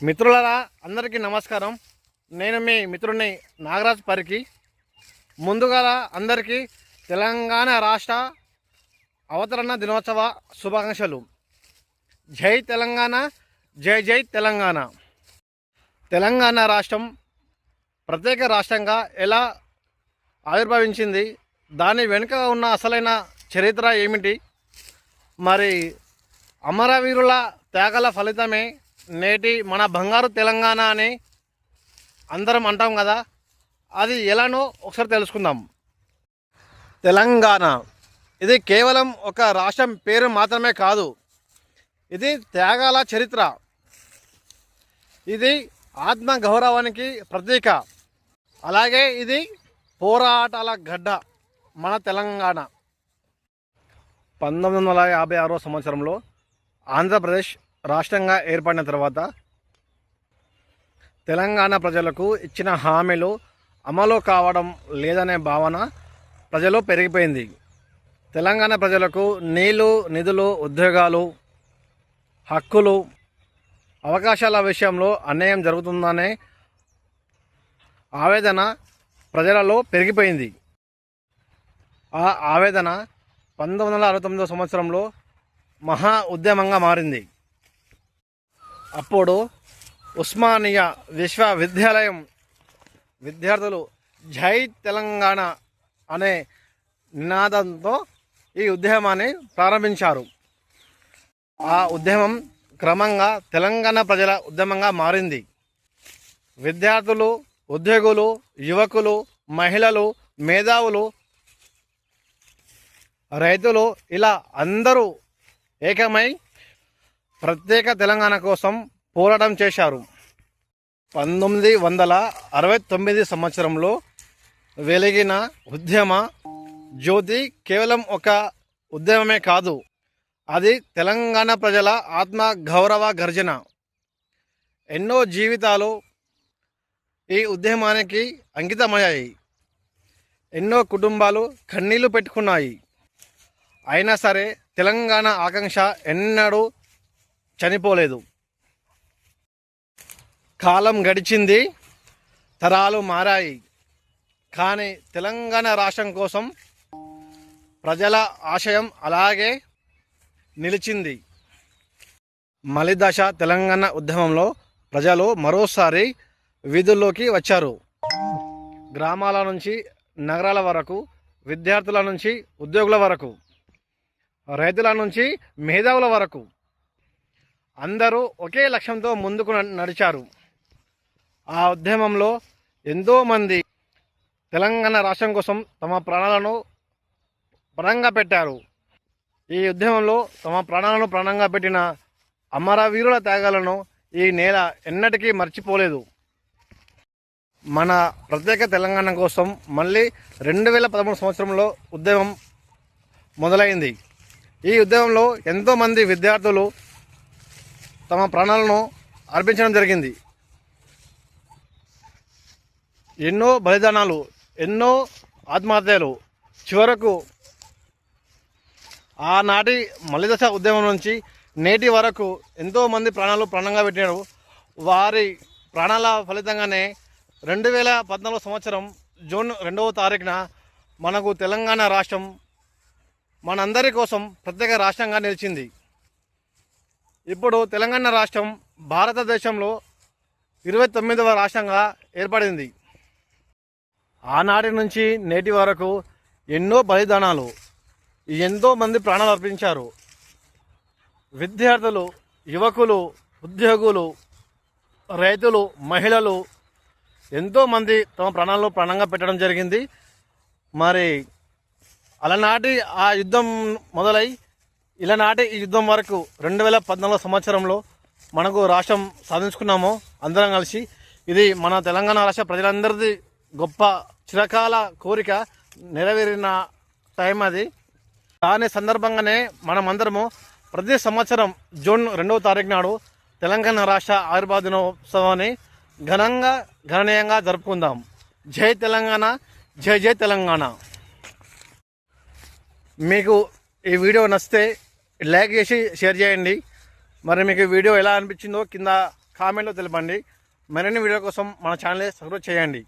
మిత్రులారా అందరికీ నమస్కారం. నేను మీ మిత్రుడిని నాగరాజ్ పరికి. ముందుగా అందరికీ తెలంగాణ రాష్ట్ర అవతరణ దినోత్సవ శుభాకాంక్షలు. జై తెలంగాణ, జై జై తెలంగాణ. తెలంగాణ రాష్ట్రం ప్రత్యేక రాష్ట్రంగా ఎలా ఆవిర్భవించింది, దాని వెనుక ఉన్న అసలైన చరిత్ర ఏమిటి, మరి అమరవీరుల త్యాగాల ఫలితమే నేటి మన బంగారు తెలంగాణ అని అందరం అంటాం కదా, అది ఎలానో ఒకసారి తెలుసుకుందాం. తెలంగాణ ఇది కేవలం ఒక రాష్ట్రం పేరు మాత్రమే కాదు, ఇది త్యాగాల చరిత్ర, ఇది ఆత్మ గౌరవానికి ప్రతీక, అలాగే ఇది పోరాటాల గడ్డ మన తెలంగాణ. 1956 సంవత్సరంలో ఆంధ్రప్రదేశ్ రాష్ట్రంగా ఏర్పడిన తర్వాత తెలంగాణ ప్రజలకు ఇచ్చిన హామీలు అమలు కావడం లేదనే భావన ప్రజలు పెరిగిపోయింది. తెలంగాణ ప్రజలకు నీళ్లు, నిధులు, ఉద్యోగాలు, హక్కులు, అవకాశాల విషయంలో అన్యాయం జరుగుతుందనే ఆవేదన ప్రజలలో పెరిగిపోయింది. ఆ ఆవేదన 1969 సంవత్సరంలో మహా ఉద్యమంగా మారింది. అప్పుడు ఉస్మానియా విశ్వవిద్యాలయం విద్యార్థులు జై తెలంగాణ అనే నినాదంతో ఈ ఉద్యమాన్ని ప్రారంభించారు. ఆ ఉద్యమం క్రమంగా తెలంగాణ ప్రజల ఉద్యమంగా మారింది. విద్యార్థులు, ఉద్యోగులు, యువకులు, మహిళలు, మేధావులు, రైతులు ఇలా అందరూ ఏకమై ప్రత్యేక తెలంగాణ కోసం పోరాటం చేశారు. 1969 సంవత్సరంలో వెలిగిన ఉద్యమ జ్యోతి కేవలం ఒక ఉద్యమమే కాదు, అది తెలంగాణ ప్రజల ఆత్మ గౌరవ గర్జన. ఎన్నో జీవితాలు ఈ ఉద్యమానికి అంకితమయ్యాయి, ఎన్నో కుటుంబాలు కన్నీళ్లు పెట్టుకున్నాయి. అయినా సరే తెలంగాణ ఆకాంక్ష ఎన్నడూ చనిపోలేదు. కాలం గడిచింది, తరాలు మారాయి, కానీ తెలంగాణ రాష్ట్రం కోసం ప్రజల ఆశయం అలాగే నిలిచింది. మలిదశ తెలంగాణ ఉద్యమంలో ప్రజలు మరోసారి వీధుల్లోకి వచ్చారు. గ్రామాల నుంచి నగరాల వరకు, విద్యార్థుల నుంచి ఉద్యోగుల వరకు, రైతుల నుంచి మేధావుల వరకు అందరూ ఒకే లక్ష్యంతో ముందుకు నడిచారు. ఆ ఉద్యమంలో ఎంతోమంది తెలంగాణ రాష్ట్రం కోసం తమ ప్రాణాలను పణంగా పెట్టారు. ఈ ఉద్యమంలో తమ ప్రాణాలను ప్రాణంగా పెట్టిన అమరవీరుల త్యాగాలను ఈ నేల ఎన్నటికీ మర్చిపోలేదు. మన ప్రత్యేక తెలంగాణ కోసం మళ్ళీ 2013 సంవత్సరంలో ఉద్యమం మొదలైంది. ఈ ఉద్యమంలో ఎంతోమంది విద్యార్థులు తమ ప్రాణాలను అర్పించడం జరిగింది. ఎన్నో బలిదానాలు, ఎన్నో ఆత్మహత్యలు, చివరకు ఆనాటి మలిదశ ఉద్యమం నుంచి నేటి వరకు ఎంతోమంది ప్రాణాలు ప్రాణంగా పెట్టినారు. వారి ప్రాణాల ఫలితంగానే 2014 సంవత్సరం జూన్ 2వ తారీఖున మనకు తెలంగాణ రాష్ట్రం మనందరి కోసం ప్రత్యేక రాష్ట్రంగా నిలిచింది. ఇప్పుడు తెలంగాణ రాష్ట్రం భారతదేశంలో 29వ రాష్ట్రంగా ఏర్పడింది. ఆనాటి నుంచి నేటి వరకు ఎన్నో బలిదానాలు, ఎంతోమంది ప్రాణాలు అర్పించారు. విద్యార్థులు, యువకులు, ఉద్యోగులు, రైతులు, మహిళలు ఎంతోమంది తమ ప్రాణాలను ప్రాణంగా పెట్టడం జరిగింది. మరి అలనాటి ఆ యుద్ధం మొదలై ఇలనాటి ఈ యుద్ధం వరకు 2014 సంవత్సరంలో మనకు రాష్ట్రం సాధించుకున్నాము అందరం కలిసి. ఇది మన తెలంగాణ రాష్ట్ర ప్రజలందరిది గొప్ప చిరకాల కోరిక నెరవేరిన టైం అది. దాని సందర్భంగానే మనమందరము ప్రతి సంవత్సరం జూన్ 2వ తారీఖు నాడు తెలంగాణ రాష్ట్ర ఆవిర్భావ దినోత్సవాన్ని గణనీయంగా జరుపుకుందాం. జై తెలంగాణ, జై జై తెలంగాణ. మీకు ఈ వీడియో నచ్చితే లైక్ చేసి షేర్ చేయండి. మరి మీకు వీడియో ఎలా అనిపించిందో కింద కామెంట్లో తెలపండి. మరిన్ని వీడియో కోసం మన ఛానల్ సబ్స్క్రైబ్ చేయండి.